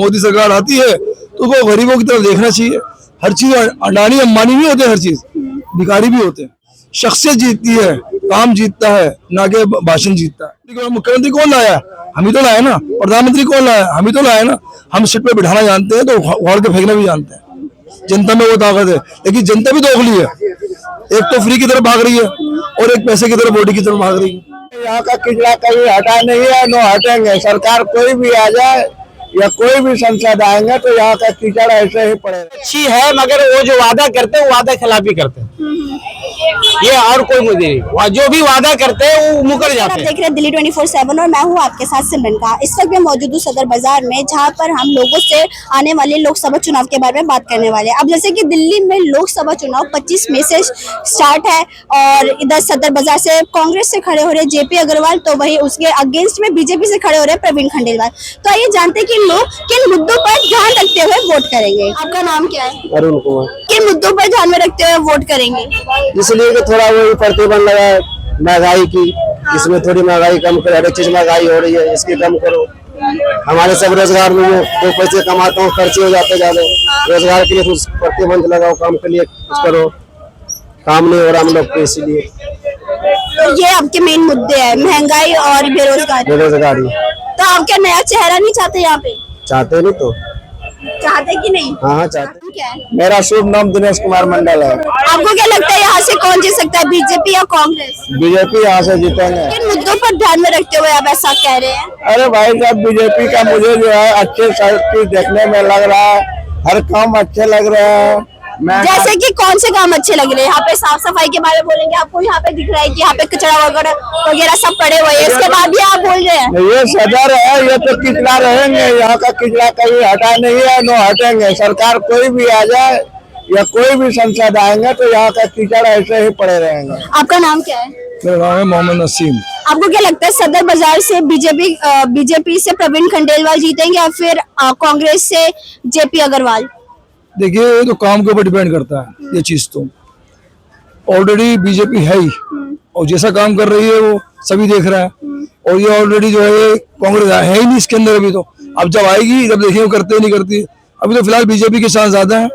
मोदी सरकार आती है तो वो गरीबों की तरफ देखना चाहिए। हर चीज अडानी अंबानी नहीं होते, हर चीज भिखारी भी होते हैं। शख्सियत जीतती है, काम जीतता है, ना कि भाषण जीतता है। मुख्यमंत्री कौन लाया? हम ही तो लाए ना। प्रधानमंत्री कौन लाया? हम ही तो लाए ना। हम सीट पे बिठाना जानते हैं तो उखाड़ के फेंकना भी जानते हैं। जनता में वो ताकत है, लेकिन जनता भी दोगली है। एक तो फ्री की तरफ भाग रही है और एक पैसे की तरफ, बॉडी की तरफ भाग रही है। यहाँ का किचड़ा कहीं हटा नहीं है, नो हटेंगे। सरकार कोई भी आ जाए या कोई भी संसद आएंगे तो यहाँ का कीचड़ ऐसे ही पड़ेगा। अच्छी है, मगर वो जो वादा करते हैं वो वादा खिलाफी करते हैं। ये और कोई मुद्दे नहीं, जो भी वादा करते हैं वो मुकर जाते हैं। देख रहे हैं दिल्ली 24/7 और मैं हूँ आपके साथ सिमरन का। इस वक्त मैं मौजूद हूँ सदर बाजार में, जहाँ पर हम लोगों से आने वाले लोकसभा चुनाव के बारे में बात करने वाले हैं। अब जैसे कि दिल्ली में लोकसभा चुनाव 25 मई से स्टार्ट है और इधर सदर बाजार से कांग्रेस से खड़े हो रहे जेपी अग्रवाल, तो वही उसके अगेंस्ट में बीजेपी से खड़े हो रहे प्रवीण खंडेलवाल। तो आइए जानते हैं कि लोग किन मुद्दों पर ध्यान रखते हुए वोट करेंगे। आपका नाम क्या है? अरुण कुमार। किन मुद्दों पर ध्यान में रखते हुए वोट करेंगे? इसलिए कि थोड़ा वो प्रतिबंध लगा है महंगाई की, इसमें थोड़ी महंगाई कम करो। हर एक चीज महंगाई हो रही है, इसकी कम करो। हमारे सब रोजगार में दो पैसे कमाते हो, खर्चे हो जाते ज्यादा। रोजगार के लिए कुछ प्रतिबंध लगाओ, काम के लिए कुछ करो। काम नहीं हो रहा हम लोग को, इसीलिए। तो ये आपके मेन मुद्दे हैं, महंगाई और बेरोजगारी। तो आप क्या नया चेहरा नहीं चाहते यहाँ पे? चाहते नहीं तो चाहते कि नहीं? हाँ चाहते। क्या है? मेरा शुभ नाम दिनेश कुमार मंडल है। आपको क्या लगता है यहाँ से कौन जीत सकता है, बीजेपी या कांग्रेस? बीजेपी यहाँ से जीतेंगे। किन मुद्दों पर ध्यान में रखते हुए आप ऐसा कह रहे हैं? अरे भाई साहब, बीजेपी का मुझे जो है अच्छे चीज देखने में लग रहा है, हर काम अच्छे लग रहे हैं। जैसे कि कौन से काम अच्छे लग रहे हैं? यहाँ पे साफ सफाई के बारे में बोलेंगे, आपको यहाँ पे दिख रहा है कि यहाँ पे कचरा वगैरह सब पड़े हुए हैं, इसके बाद भी आप बोल रहे हैं? ये सदर है, ये तो किचड़ा रहेंगे। यहाँ का किचड़ा कहीं हटा नहीं है, नो हटेंगे। सरकार कोई भी आ जाए या कोई भी संसद आएंगे तो यहाँ का कीचड़ ऐसे ही पड़े रहेंगे। आपका नाम क्या है? मेरा नाम है मोहम्मद नसीम। आपको क्या लगता है सदर बाजार से बीजेपी से प्रवीण खंडेलवाल जीतेंगे या फिर कांग्रेस से जेपी अग्रवाल? देखिए, ये तो काम के ऊपर डिपेंड करता है। ये चीज तो ऑलरेडी बीजेपी है ही, और जैसा काम कर रही है वो सभी देख रहा है। और ये ऑलरेडी जो है कांग्रेस है ही नहीं इसके अंदर अभी तो। अब जब आएगी जब देखेंगे करते नहीं करती। अभी तो फिलहाल बीजेपी के चांस ज्यादा है।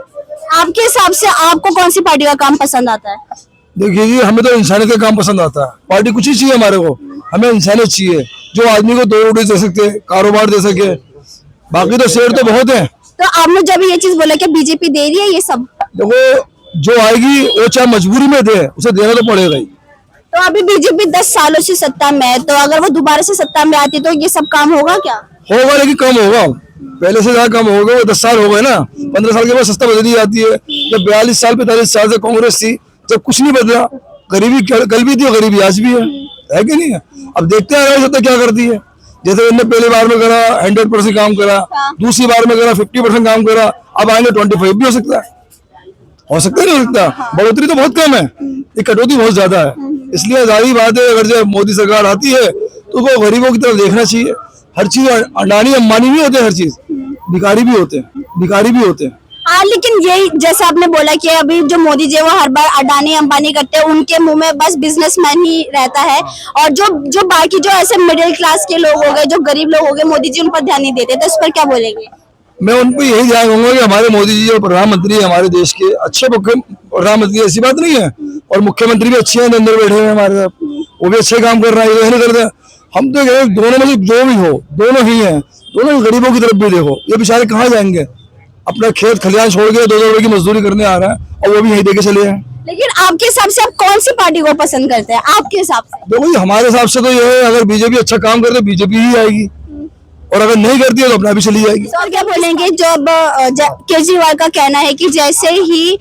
आपके हिसाब से आपको कौन सी पार्टी का काम पसंद आता है? देखिए जी, हमें तो इंसानियत का काम पसंद आता है। पार्टी कुछ ही चाहिए हमारे को, हमें इंसानियत चाहिए जो आदमी को 2 रोटी दे सके, कारोबार दे सके। बाकी तो शेर तो बहुत है। तो आपने जब ये चीज बोला कि बीजेपी दे रही है ये सब, देखो जो आएगी वो चाहे मजबूरी में दे, उसे देना तो पड़ेगा ही। तो अभी बीजेपी 10 सालों से सत्ता में है, तो अगर वो दोबारा से सत्ता में आती तो ये सब काम होगा क्या? होगा, लेकिन कम होगा। पहले से ज्यादा कम होगा। वो 10 साल हो गए ना, 15 साल के बाद सत्ता बदली जाती है। जब 42 साल 45 साल से कांग्रेस थी, जब कुछ नहीं बदला, गरीबी कल भी थी और गरीबी आज भी है कि नहीं है? अब देखते हैं सत्ता क्या करती है। जैसे इन्होंने पहली बार में करा 100% काम करा, दूसरी बार में करा 50% काम करा, अब आएंगे 25 भी हो सकता है नहीं हो सकता। बढ़ोतरी तो बहुत कम है, ये कटौती बहुत ज्यादा है। इसलिए जाहिर बात है, अगर जब मोदी सरकार आती है तो वो गरीबों की तरफ देखना चाहिए। हर चीज अडानी अंबानी नहीं होते, हर चीज भिखारी भी होते हैं। हाँ, लेकिन यही जैसे आपने बोला कि अभी जो मोदी जी वो हर बार अडानी अंबानी करते हैं, उनके मुंह में बस बिजनेसमैन ही रहता है। और जो बाकी जो ऐसे मिडिल क्लास के लोग हो गए, जो गरीब लोग हो गए, मोदी जी उन पर ध्यान नहीं देते। तो इस पर क्या बोलेंगे? मैं उनको यही ध्यान दूंगा कि हमारे मोदी जी जो प्रधानमंत्री है, हमारे देश के अच्छे प्रधानमंत्री, ऐसी बात नहीं है। और मुख्यमंत्री भी अच्छे हैं, अंदर बैठे हैं हमारे साथ, वो भी अच्छे काम कर रहे हैं, ये नहीं करते। हम तो दोनों में जो भी हो, दोनों ही हैं। दोनों गरीबों की तरफ भी देखो, ये बेचारे कहाँ जाएंगे? अपना खेत खलियान छोड़ के 2 रुपए की मजदूरी करने आ रहा है, और वो भी यही देके चले हैं। लेकिन आपके हिसाब से आप कौन सी पार्टी को पसंद करते हैं? आपके हिसाब से देखो, हमारे हिसाब से तो ये है, अगर बीजेपी अच्छा काम करे तो बीजेपी ही आएगी, और अगर नहीं करती है तो अपना भी चली जाएगी। और क्या बोलेंगे, जब केजरीवाल का कहना है कि जैसे ही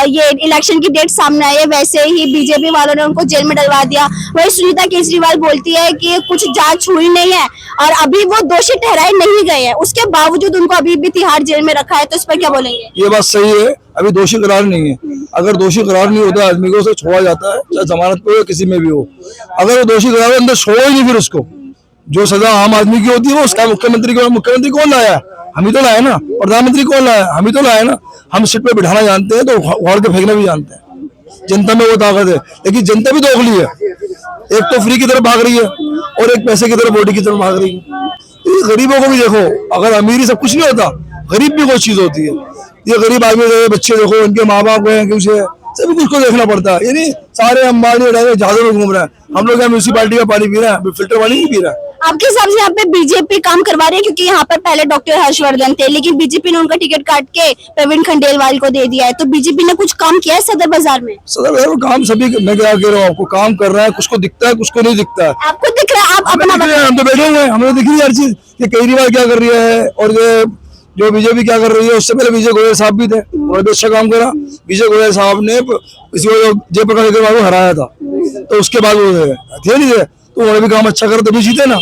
ये इलेक्शन की डेट सामने आई है वैसे ही बीजेपी वालों ने उनको जेल में डलवा दिया। वही सुनीता केजरीवाल बोलती है कि कुछ जांच हुई नहीं है और अभी वो दोषी ठहराए नहीं गए हैं, उसके बावजूद उनको अभी भी तिहाड़ जेल में रखा है। तो इस पर क्या बोलेंगे? ये बात सही है, अभी दोषी करार नहीं है। अगर दोषी करार नहीं होता, आदमी को उसे छोड़ा जाता है, चाहे जमानत पे हो किसी में भी हो। अगर वो दोषी करार अंदर छोड़ो ही नहीं, फिर उसको जो सजा आम आदमी की होती है वो उसका मुख्यमंत्री कौन लाया? हम ही तो लाए ना। प्रधानमंत्री कौन लाया? हम ही तो लाए ना। हम सीट पे बिठाना जानते हैं तो उखाड़ के फेंकना भी जानते हैं। जनता में वो ताकत है, लेकिन जनता भी दोगली है। एक तो फ्री की तरफ भाग रही है और एक पैसे की तरफ, बॉडी की तरफ भाग रही है। ये गरीबों को भी देखो, अगर अमीरी सब कुछ नहीं होता, गरीब भी कोई चीज होती है। ये गरीब आदमी देखो, बच्चे देखो, उनके माँ बाप हैं कुछ है, सभी कुछ को देखना पड़ता है। यानी सारे अंबानी जहाजों में घूम रहे हैं, हम लोग यहाँ म्यूनसिपालिटी का पानी पी रहे हैं, फिल्टर पानी नहीं पी रहा है। आपके हिसाब से यहाँ पे बीजेपी काम करवा रही है, क्योंकि यहाँ पर पहले डॉक्टर हर्षवर्धन थे, लेकिन बीजेपी ने उनका टिकट काट के प्रवीण खंडेलवाल को दे दिया है, तो बीजेपी ने कुछ काम किया है सदर बाजार में? सदर यार वो काम सभी, मैं क्या कह रहा हूँ आपको, काम कर रहा है, कुछ को दिखता है, कुछ को नहीं दिखता है। आपको दिख रहा है? आप अपना हम तो बैठे हुए हैं, हमें दिख रही है हर चीज कि केजरीवाल क्या कर रही है और ये जो बीजेपी क्या कर रही है। उससे पहले विजय गोयल साहब भी थे, उन्होंने भी अच्छा काम करा। विजय गोयल साहब ने इसी जयप्रकाश अग्रवाल को हराया था, तो उसके बाद वो थे नहीं थे, तो उन्होंने भी काम अच्छा करा, तभी जीते ना।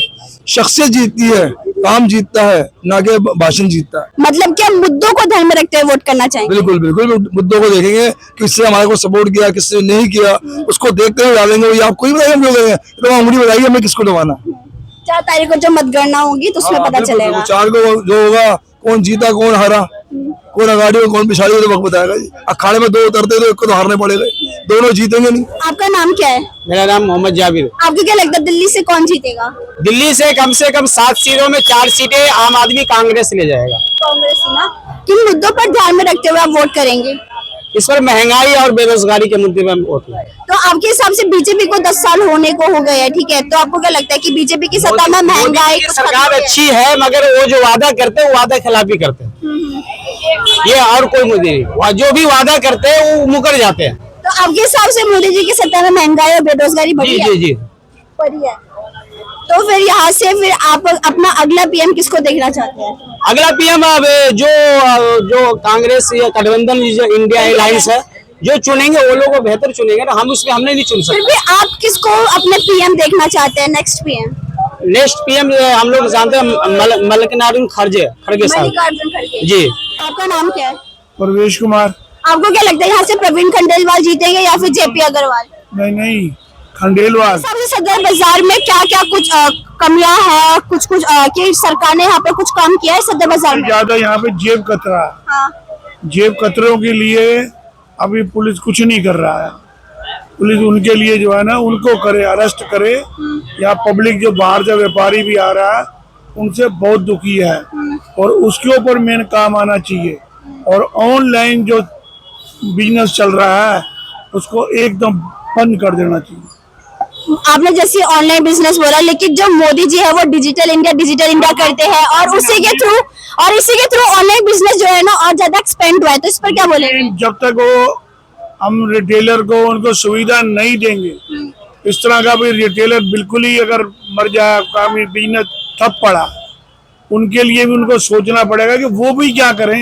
शख्सियत जीतती है, काम जीतता है, ना कि भाषण जीतता है। मतलब क्या मुद्दों को ध्यान में रखते हुए वोट करना चाहिए? बिल्कुल बिल्कुल, मुद्दों को देखेंगे, किससे हमारे को सपोर्ट किया, किससे नहीं किया, उसको देखते हुए डालेंगे। ये आप कोई बताइए, हम क्यों करेंगे, तो उंगली बताइए हमें किसको दबाना। 4 तारीख को जो मतगणना होगी तो उसमें पता चलेगा। 4 को जो होगा, कौन जीता कौन हारा, कौन अगाड़ी हो कौन पिछाड़ी हो, तो वक्त बताएगा जी। अखाड़े में 2 उतरते तो एक को तो हारने पड़ेगा, दोनों जीतेंगे नहीं। आपका नाम क्या है? मेरा नाम मोहम्मद जाबिर। आपको क्या लगता है दिल्ली से कौन जीतेगा? दिल्ली से कम 7 सीटों में 4 सीटें आम आदमी कांग्रेस ले जाएगा। कांग्रेस ना। किन मुद्दों पर ध्यान में रखते हुए आप वोट करेंगे? इस पर महंगाई और बेरोजगारी के मुद्दे में वोट लगेगा। तो आपके हिसाब से बीजेपी को 10 साल होने को हो गए हैं, ठीक है, तो आपको क्या लगता है कि बीजेपी की सत्ता में महंगाई की सरकार अच्छी है, मगर वो जो वादा करते हैं वो वादा खिलाफी करते हैं। ये और कोई मुद्दे नहीं, जो भी वादा करते हैं वो मुकर जाते हैं। तो आपके हिसाब से मोदी जी की सत्ता में महंगाई और बेरोजगारी बढ़ी है? जी बढ़ी है। तो फिर यहाँ से फिर आप अपना अगला पीएम किसको देखना चाहते हैं? अगला पीएम अब जो कांग्रेस या गठबंधन जो इंडिया अलायंस है जो चुनेंगे वो लोग बेहतर चुनेंगे ना, हम उसमें हमने नहीं चुन फिर सकते। भी आप किसको अपने पीएम देखना चाहते हैं, नेक्स्ट पीएम? नेक्स्ट पीएम हम लोग जानते हैं मल्लिकार्जुन खड़गे साहब। मल्लिकार्जुन खड़गे जी। आपका नाम क्या है? परवेश कुमार। आपको क्या लगता है यहाँ से प्रवीण खंडेलवाल जीतेंगे या फिर जेपी अग्रवाल? नहीं, खंडेलवाल। सबसे सदर बाजार में क्या क्या कुछ कमियां हैं, कुछ कि सरकार ने यहाँ पे कुछ काम किया है सदर बाजार में? ज्यादा यहाँ पे जेब कतरा। हाँ। जेब कतरों के लिए अभी पुलिस कुछ नहीं कर रहा है। पुलिस उनके लिए जो है ना, उनको करे, अरेस्ट करे। या पब्लिक जो बाहर से व्यापारी भी आ रहा है उनसे बहुत दुखी है, और उसके ऊपर मेन काम आना चाहिए। और ऑनलाइन जो बिजनेस चल रहा है उसको एकदम बंद कर देना चाहिए। आपने जैसे ऑनलाइन बिजनेस बोला, लेकिन जो मोदी जी है वो डिजिटल इंडिया करते हैं, और इसी के थ्रू ऑनलाइन बिजनेस जो है ना और ज्यादा एक्सपेंड हुआ है, तो इस पर क्या बोलेंगे? जब तक वो हम रिटेलर को उनको सुविधा नहीं देंगे, इस तरह का भी रिटेलर बिल्कुल ही अगर मर जाए, काम बिजनेस ठप पड़ा, उनके लिए भी उनको सोचना पड़ेगा कि वो भी क्या करें।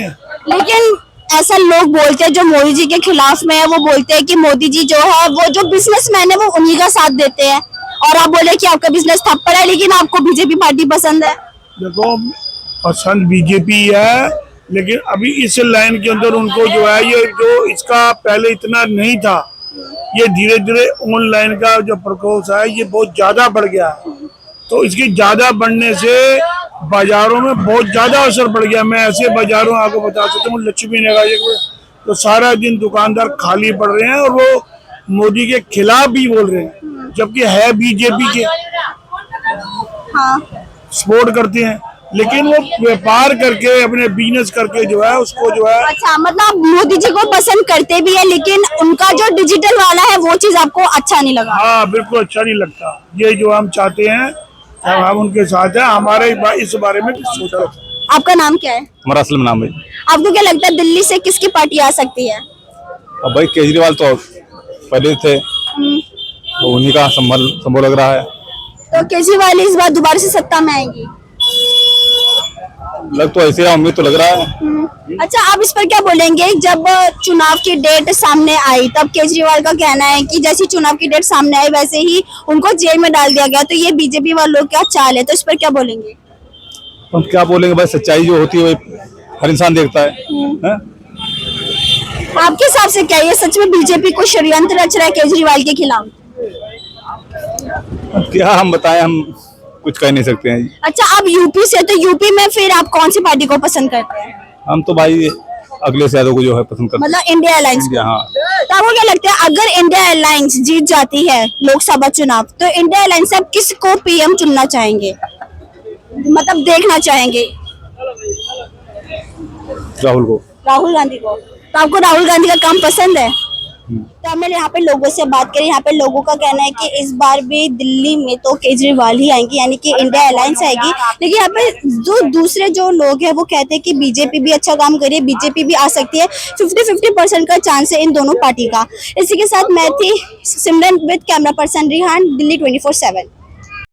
लेकिन ऐसा लोग बोलते हैं जो मोदी जी के खिलाफ में है, वो बोलते हैं कि मोदी जी जो है वो जो बिजनेसमैन है वो उन्हीं का साथ देते हैं, और आप बोले कि आपका बिजनेस ठप पड़ा है, लेकिन आपको बीजेपी पार्टी पसंद है। देखो, पसंद बीजेपी है, लेकिन अभी इस लाइन के अंदर उनको जो है, ये जो इसका पहले इतना नहीं था, ये धीरे धीरे ऑनलाइन का जो प्रकोप है ये बहुत ज्यादा बढ़ गया है। तो इसके ज्यादा बढ़ने से बाजारों में बहुत ज्यादा असर पड़ गया। मैं ऐसे बाजारों आपको बता सकता हूँ, लक्ष्मी नगर तो सारा दिन दुकानदार खाली पड़ रहे हैं, और वो मोदी के खिलाफ भी बोल रहे हैं, जबकि है बीजेपी के, सपोर्ट करते हैं, लेकिन वो व्यापार करके अपने बिजनेस करके जो है उसको जो है। अच्छा, मतलब मोदी जी को पसंद करते भी है, लेकिन उनका जो डिजिटल वाला है वो चीज आपको अच्छा नहीं लगा? हाँ, बिल्कुल अच्छा नहीं लगता। ये जो हम चाहते हैं हम उनके साथ हैं, हमारे इस बारे में सोचा। आपका नाम क्या है? हमारा असलम नाम है। आपको क्या लगता है दिल्ली से किसकी पार्टी आ सकती है? अब भाई केजरीवाल तो पहले थे, तो उन्हीं का संभव लग रहा है। तो केजरीवाल इस बार दोबारा से सत्ता में आएंगी? लग तो ऐसे उम्मीद तो लग रहा है। अच्छा, आप इस पर क्या बोलेंगे? जब चुनाव की डेट सामने आई तब केजरीवाल का कहना है कि जैसी चुनाव की डेट सामने आई वैसे ही उनको जेल में डाल दिया गया, तो ये बीजेपी वालों का चाल है, तो इस पर क्या बोलेंगे? हम क्या बोलेंगे भाई, सच्चाई जो होती है वही हर इंसान देखता है। आपके हिसाब से क्या ये सच में बीजेपी को षड्यंत्र रच रहा है केजरीवाल के खिलाफ? अब क्या हम बताएं, हम कुछ कह नहीं सकते हैं। अच्छा, आप यूपी से, तो यूपी में फिर आप कौन सी पार्टी को पसंद करते हैं? हम तो भाई अखिलेश यादव को जो है पसंद करते मतलब इंडिया अलायंस को? हाँ। तो आपको क्या लगता है अगर इंडिया अलायंस जीत जाती है लोकसभा चुनाव, तो इंडिया अलायंस से आप किसको पीएम चुनना चाहेंगे? मतलब देखना चाहेंगे? राहुल को। राहुल गांधी को। तो आपको राहुल गांधी का काम पसंद है? तो हमने यहाँ पे लोगों से बात करी, यहाँ पे लोगों का कहना है कि इस बार भी दिल्ली में तो केजरीवाल ही आएंगी, यानी कि इंडिया अलायंस आएगी। लेकिन यहाँ पे जो दूसरे जो लोग हैं वो कहते हैं कि बीजेपी भी अच्छा काम करिए, बीजेपी भी आ सकती है। 50-50% का चांस है इन दोनों पार्टी का। इसी के साथ मैं थी Simran with camera person Rihan, Delhi 24/7।